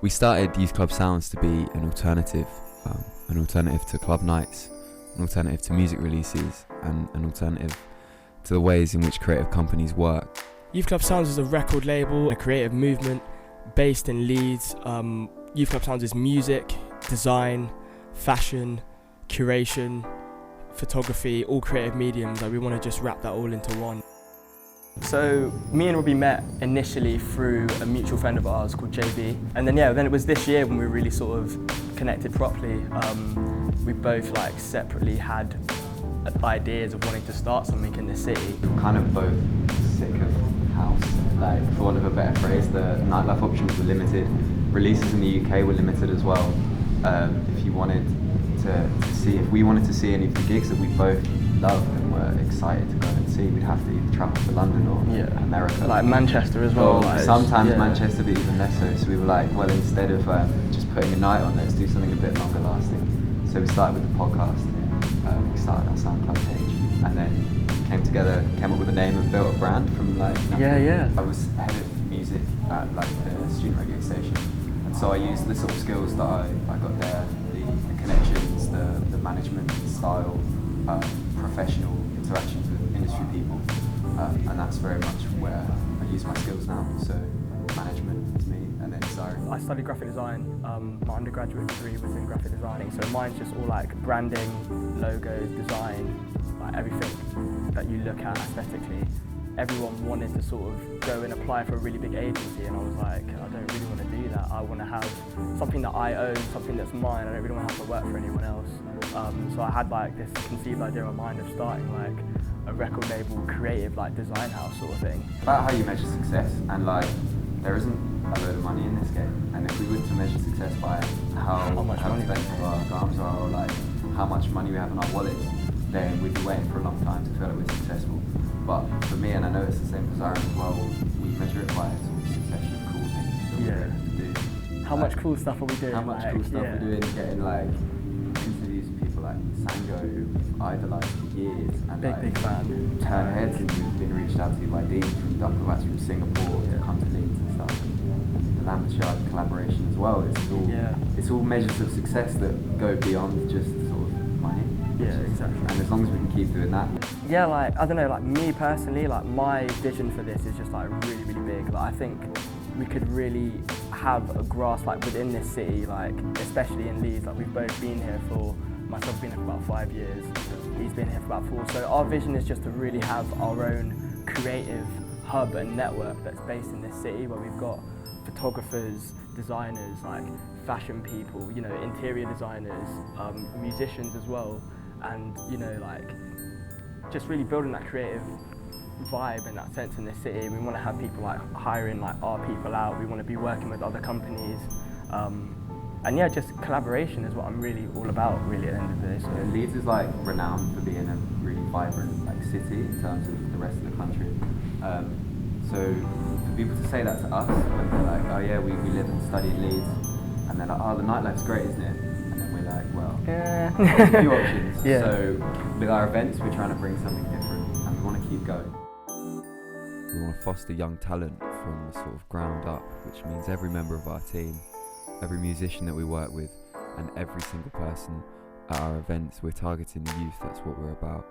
We started Youth Club Sounds to be an alternative to club nights, an alternative to music releases, and an alternative to the ways in which creative companies work. Youth Club Sounds is a record label, a creative movement based in Leeds. Youth Club Sounds is music, design, fashion, curation, photography, all creative mediums. Like, we want to just wrap that all into one. So me and Robbie met initially through a mutual friend of ours called JB, and then it was this year when we really sort of connected properly. We both separately had ideas of wanting to start something in the city. We're kind of both sick of house, for want of a better phrase. The nightlife options were limited. Releases in the UK were limited as well. If we wanted to see any of the gigs that we both loved and were excited to go and see, we'd have to either travel to London or America. Like Manchester as well. Sometimes Manchester, but even less so. So we were like, well, instead of just putting a night on, let's do something a bit longer lasting. So we started with the podcast. We started our SoundCloud page, and then came together, came up with a name and built a brand from nothing. I was head of music at the student radio station, and so I used the sort of skills that I got there, the connections, the management style, professional interactions with industry people, and that's very much where I use my skills now. So management is me, and then design. I studied graphic design. My undergraduate degree was in graphic designing, so mine's just all branding, logos, design, everything that you look at aesthetically. Everyone wanted to sort of go and apply for a really big agency, and I was like, I don't really want to do that. I want to have something that I own, something that's mine. I don't really want to have to work for anyone else. So I had this conceived idea in my mind of starting a record label, creative design house sort of thing. About how you measure success, and there isn't a load of money in this game, and if we were to measure success by how expensive our garms are, or how much money we have in our wallets, then we'd be waiting for a long time to feel like we're successful. But for me, and I know it's the same for Zara as well, we measure it by a sort of succession of cool things that we're able to do. How much cool stuff are we doing? How much cool stuff we're doing, getting interviews with people like Sango, who we've idolised for years, and big fan. Turn heads, and we've been reached out to by Dean from Ducklebats from Singapore to come to Leeds and stuff. The Lambert collaboration as well. It's all measures of success that go beyond just sort of money. Yeah, exactly. And as long as we can keep doing that. Yeah, I don't know, me personally, my vision for this is just really, really big. I think we could really have a grasp within this city, especially in Leeds. We've both been here myself been here for about 5 years, he's been here for about 4. So our vision is just to really have our own creative hub and network that's based in this city, where we've got photographers, designers, fashion people, interior designers, musicians as well, and just really building that creative vibe and that sense in this city. We want to have people hiring our people out. We want to be working with other companies, and just collaboration is what I'm really all about, really, at the end of the day. So Leeds is renowned for being a really vibrant city in terms of the rest of the country. So for people to say that to us, when they're oh yeah, we live and study in Leeds, and they're oh, the nightlife's great, isn't it? And then we're well, there's a few options. So with our events, we're trying to bring something different, and we want to keep going. We want to foster young talent from the sort of ground up, which means every member of our team, every musician that we work with, and every single person at our events. We're targeting the youth. That's what we're about.